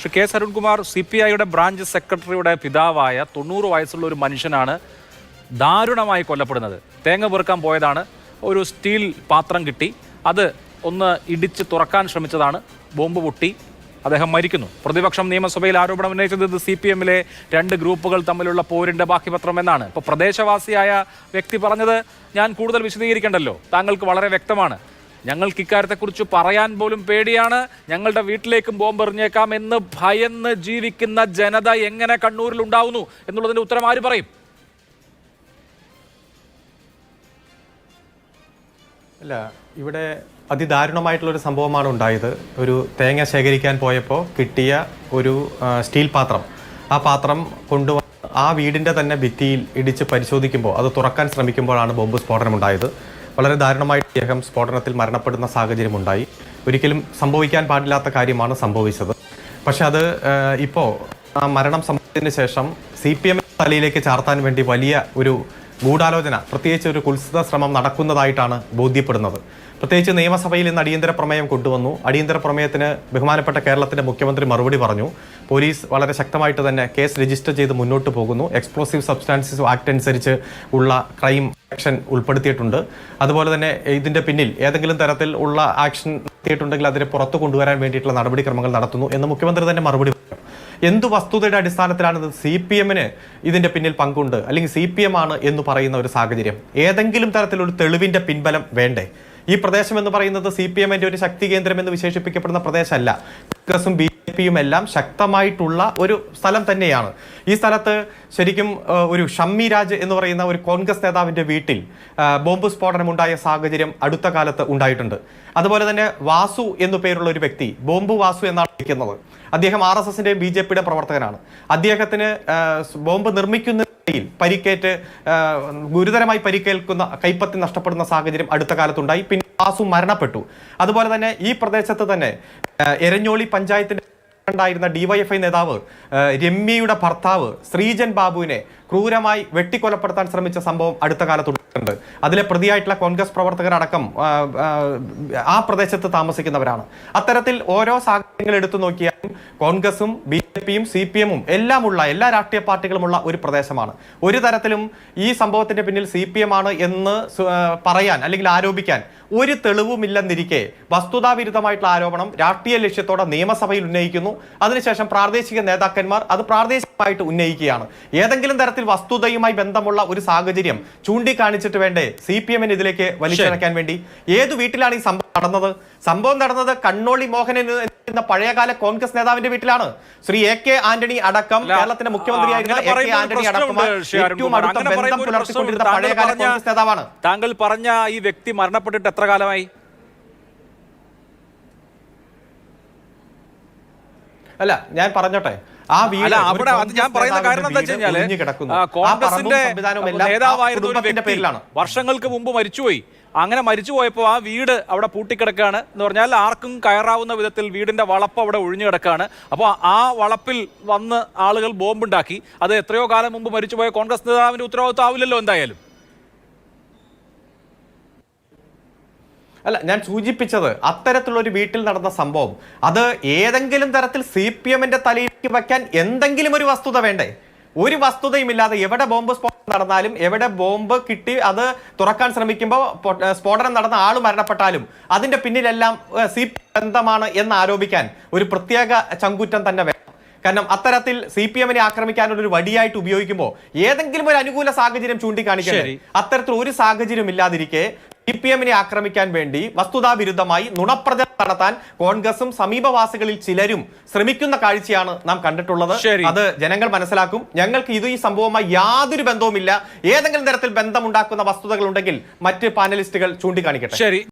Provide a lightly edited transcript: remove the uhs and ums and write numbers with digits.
Shri K Arunkumar CPIയുടെ branch സെക്രട്ടറിയുടെ പിതാവായ 90 വയസ്സുള്ള ഒരു മനുഷ്യനാണ് ദാരുണമായി കൊല്ലപ്പെടുന്നത്. തേങ്ങ പെറുക്കാൻ പോയതാണ്, ഒരു സ്റ്റീൽ പാത്രം കിട്ടി, അത് ഒന്ന് ഇടിച്ച് തുറക്കാൻ ശ്രമിച്ചതാണ്, ബോംബ് പൊട്ടി, അദ്ദേഹം മരിക്കുന്നു. പ്രതിപക്ഷം നിയമസഭയിൽ ആരോപണം ഉന്നയിച്ചത് CPMലെ 2 ഗ്രൂപ്പുകൾ തമ്മിലുള്ള പോരിന്റെ ബാക്കി പത്രം എന്നാണ്. ഇപ്പോൾ പ്രദേശവാസിയായ വ്യക്തി പറഞ്ഞത് ഞാൻ കൂടുതൽ വിശദീകരിക്കേണ്ടല്ലോ, താങ്കൾക്ക് വളരെ വ്യക്തമാണ്. ഞങ്ങൾക്ക് ഇക്കാര്യത്തെക്കുറിച്ച് പറയാൻ പോലും പേടിയാണ്, ഞങ്ങളുടെ വീട്ടിലേക്കും ബോംബ് എറിഞ്ഞേക്കാം എന്ന് ഭയന്ന് ജീവിക്കുന്ന ജനത എങ്ങനെ കണ്ണൂരിൽ ഉണ്ടാവുന്നു എന്നുള്ളതിന്റെ ഉത്തരം ആര് പറയും? അല്ല, ഇവിടെ അതിദാരുണമായിട്ടുള്ളൊരു സംഭവമാണ് ഉണ്ടായത്. ഒരു തേങ്ങ ശേഖരിക്കാൻ പോയപ്പോൾ കിട്ടിയ ഒരു സ്റ്റീൽ പാത്രം, ആ പാത്രം കൊണ്ടുവന്ന് ആ വീടിൻ്റെ തന്നെ ഭിത്തിയിൽ ഇടിച്ച് പരിശോധിക്കുമ്പോൾ അത് തുറക്കാൻ ശ്രമിക്കുമ്പോഴാണ് ബോംബ് സ്ഫോടനമുണ്ടായത്. വളരെ ദാരുണമായിട്ട് അദ്ദേഹം സ്ഫോടനത്തിൽ മരണപ്പെടുന്ന സാഹചര്യമുണ്ടായി. ഒരിക്കലും സംഭവിക്കാൻ പാടില്ലാത്ത കാര്യമാണ് സംഭവിച്ചത്. പക്ഷെ അത് ഇപ്പോൾ ആ മരണം സംഭവിച്ചതിന് ശേഷം CPM തലയിലേക്ക് ചാർത്താൻ വേണ്ടി വലിയ ഒരു ഗൂഢാലോചന, പ്രത്യേകിച്ച് ഒരു കുത്സിത ശ്രമം നടക്കുന്നതായിട്ടാണ് ബോധ്യപ്പെടുന്നത്. പ്രത്യേകിച്ച് നിയമസഭയിൽ ഇന്ന് അടിയന്തര പ്രമേയം കൊണ്ടുവന്നു. അടിയന്തര പ്രമേയത്തിന് ബഹുമാനപ്പെട്ട കേരളത്തിന്റെ മുഖ്യമന്ത്രി മറുപടി പറഞ്ഞു. പോലീസ് വളരെ ശക്തമായിട്ട് തന്നെ കേസ് രജിസ്റ്റർ ചെയ്ത് മുന്നോട്ട് പോകുന്നു. എക്സ്പ്ലോസീവ് സബ്സ്റ്റാൻസസ് ആക്ട് അനുസരിച്ച് ഉള്ള ക്രൈം ആക്ഷൻ ഉൾപ്പെടുത്തിയിട്ടുണ്ട്. അതുപോലെ തന്നെ ഇതിന്റെ പിന്നിൽ ഏതെങ്കിലും തരത്തിൽ ഉള്ള ആക്ഷൻ നടത്തിയിട്ടുണ്ടെങ്കിൽ അതിനെ പുറത്തു കൊണ്ടുവരാൻ വേണ്ടിയിട്ടുള്ള നടപടിക്രമങ്ങൾ നടത്തുന്നു എന്ന് മുഖ്യമന്ത്രി തന്നെ മറുപടി പറഞ്ഞു. എന്തു വസ്തുതയുടെ അടിസ്ഥാനത്തിലാണ് CPMന് ഇതിന്റെ പിന്നിൽ പങ്കുണ്ട്, അല്ലെങ്കിൽ CPM ആണ് എന്ന് പറയുന്ന ഒരു സാഹചര്യം? ഏതെങ്കിലും തരത്തിലൊരു തെളിവിന്റെ പിൻബലം വേണ്ടേ? ഈ പ്രദേശം എന്ന് പറയുന്നത് CPMന്റെ ഒരു ശക്തി കേന്ദ്രം എന്ന് വിശേഷിപ്പിക്കപ്പെടുന്ന പ്രദേശമല്ല. കോൺഗ്രസും BJPയും എല്ലാം ശക്തമായിട്ടുള്ള ഒരു സ്ഥലം തന്നെയാണ്. ഈ സ്ഥലത്ത് ശരിക്കും ഒരു ഷമ്മി രാജ് എന്ന് പറയുന്ന ഒരു കോൺഗ്രസ് നേതാവിന്റെ വീട്ടിൽ ബോംബ് സ്ഫോടനമുണ്ടായ സാഹചര്യം അടുത്ത കാലത്ത് ഉണ്ടായിട്ടുണ്ട്. അതുപോലെ തന്നെ വാസു എന്നു പേരുള്ള ഒരു വ്യക്തി, ബോംബ് വാസു എന്നാണ് വിളിക്കുന്നത്, അദ്ദേഹം RSSന്റെയും BJPയുടെ പ്രവർത്തകനാണ്. അദ്ദേഹത്തിന് ബോംബ് നിർമ്മിക്കുന്ന പരിക്കേറ്റ് ഗുരുതരമായി പരിക്കേൽക്കുന്ന, കൈപ്പത്തി നഷ്ടപ്പെടുന്ന സാഹചര്യം അടുത്ത കാലത്തുണ്ടായി. പിന്നെ വാസു മരണപ്പെട്ടു. അതുപോലെ തന്നെ ഈ പ്രദേശത്ത് തന്നെ എരഞ്ഞോളി പഞ്ചായത്തിന്റെ ായിരുന്ന DYFI നേതാവ് രമ്യയുടെ ഭർത്താവ് ശ്രീജൻ ബാബുവിനെ ക്രൂരമായി വെട്ടിക്കൊലപ്പെടുത്താൻ ശ്രമിച്ച സംഭവം അടുത്ത കാലത്തുണ്ട്. അതിലെ പ്രതിയായിട്ടുള്ള കോൺഗ്രസ് പ്രവർത്തകരടക്കം ആ പ്രദേശത്ത് താമസിക്കുന്നവരാണ്. അത്തരത്തിൽ ഓരോ സാഹചര്യങ്ങൾ എടുത്തു നോക്കിയാലും കോൺഗ്രസും BJPയും CPMഉം എല്ലാമുള്ള, എല്ലാ രാഷ്ട്രീയ പാർട്ടികളുമുള്ള ഒരു പ്രദേശമാണ്. ഒരു തരത്തിലും ഈ സംഭവത്തിന്റെ പിന്നിൽ CPM ആണ് എന്ന് പറയാൻ അല്ലെങ്കിൽ ആരോപിക്കാൻ ഒരു തെളിവുമില്ലെന്നിരിക്കെ വസ്തുതാവിരുദ്ധമായിട്ടുള്ള ആരോപണം രാഷ്ട്രീയ ലക്ഷ്യത്തോടെ നിയമസഭയിൽ ഉന്നയിക്കുന്നു. അതിനുശേഷം പ്രാദേശിക നേതാക്കന്മാർ അത് പ്രാദേശികമായിട്ട് ഉന്നയിക്കുകയാണ്. ഏതെങ്കിലും തരത്തിൽ വസ്തുതയുമായി ബന്ധമുള്ള ഒരു സാഹചര്യം ചൂണ്ടിക്കാണിച്ചിട്ട് വേണ്ടേ CPMന് ഇതിലേക്ക് വലിച്ചിഴക്കാൻ വേണ്ടി? ഏതു വീട്ടിലാണ് ഈ സംഭവം നടന്നത്? കണ്ണോളി മോഹനൻ എന്ന പഴയകാല കോൺഗ്രസ് നേതാവിന്റെ വീട്ടിലാണ്. ശ്രീ AK ആന്റണി അടക്കം, കേരളത്തിന്റെ മുഖ്യമന്ത്രിയായിരുന്ന AK ആന്റണി അടക്കം ഏറ്റവും അടുത്ത ബന്ധം പുലർത്തിക്കൊണ്ടിരുന്ന പഴയകാല കോൺഗ്രസ് നേതാവാണ്. താങ്കൾ പറഞ്ഞ ഈ വ്യക്തി മരണപ്പെട്ടിട്ട് എത്ര കാലമായി? അല്ല, ഞാൻ പറഞ്ഞോട്ടെ, ആ വീട് അവിടെ ഞാൻ പറയുന്ന കാരണം എന്താ വെച്ച് കഴിഞ്ഞാല് കോൺഗ്രസിന്റെ നേതാവായിരുന്ന ഒരു വ്യക്തി വർഷങ്ങൾക്ക് മുമ്പ് മരിച്ചുപോയി. അങ്ങനെ മരിച്ചുപോയപ്പോൾ ആ വീട് അവിടെ പൂട്ടിക്കിടക്കുകയാണ് എന്ന് പറഞ്ഞാൽ ആർക്കും കയറാവുന്ന വിധത്തിൽ വീടിന്റെ വളപ്പ് അവിടെ ഒഴിഞ്ഞു കിടക്കുകയാണ്. അപ്പോൾ ആ വളപ്പിൽ വന്ന് ആളുകൾ ബോംബുണ്ടാക്കി. അത് എത്രയോ കാലം മുമ്പ് മരിച്ചുപോയ കോൺഗ്രസ് നേതാവിന്റെ ഉത്തരവാദിത്വം ആവില്ലല്ലോ എന്തായാലും. അല്ല, ഞാൻ സൂചിപ്പിച്ചത് അത്തരത്തിലുള്ള ഒരു വീട്ടിൽ നടന്ന സംഭവം അത് ഏതെങ്കിലും തരത്തിൽ CPMന്റെ തലയിലേക്ക് വയ്ക്കാൻ എന്തെങ്കിലും ഒരു വസ്തുത വേണ്ടേ? ഒരു വസ്തുതയും ഇല്ലാതെ എവിടെ ബോംബ് സ്ഫോടനം നടന്നാലും, എവിടെ ബോംബ് കിട്ടി അത് തുറക്കാൻ ശ്രമിക്കുമ്പോൾ സ്ഫോടനം നടന്ന ആൾ മരണപ്പെട്ടാലും അതിന്റെ പിന്നിലെല്ലാം CPM ബന്ധമാണ് എന്ന് ആരോപിക്കാൻ ഒരു പ്രത്യേക ചങ്കൂറ്റം തന്നെ വേണം. കാരണം അത്തരത്തിൽ CPMനെ ആക്രമിക്കാനുള്ള ഒരു വടിയായിട്ട് ഉപയോഗിക്കുമ്പോൾ ഏതെങ്കിലും ഒരു അനുകൂല സാഹചര്യം ചൂണ്ടിക്കാണിക്കണ്ടേ? അത്തരത്തിൽ ഒരു സാഹചര്യം ഇല്ലാതിരിക്കെ CPMനെ ആക്രമിക്കാൻ വേണ്ടി വസ്തുതാവിരുദ്ധമായി നുണപ്രചരണം നടത്താൻ കോൺഗ്രസും സമീപവാസികളിൽ ചിലരും ശ്രമിക്കുന്ന കാഴ്ചയാണ് നാം കണ്ടിട്ടുള്ളത്. അത് ജനങ്ങൾ മനസ്സിലാക്കും. ഞങ്ങൾക്ക് ഈ സംഭവവുമായി യാതൊരു ബന്ധവുമില്ല. ഏതെങ്കിലും തരത്തിൽ ബന്ധമുണ്ടാക്കുന്ന വസ്തുതകൾ ഉണ്ടെങ്കിൽ മറ്റ് പാനലിസ്റ്റുകൾ ചൂണ്ടിക്കാണിക്കട്ടെ.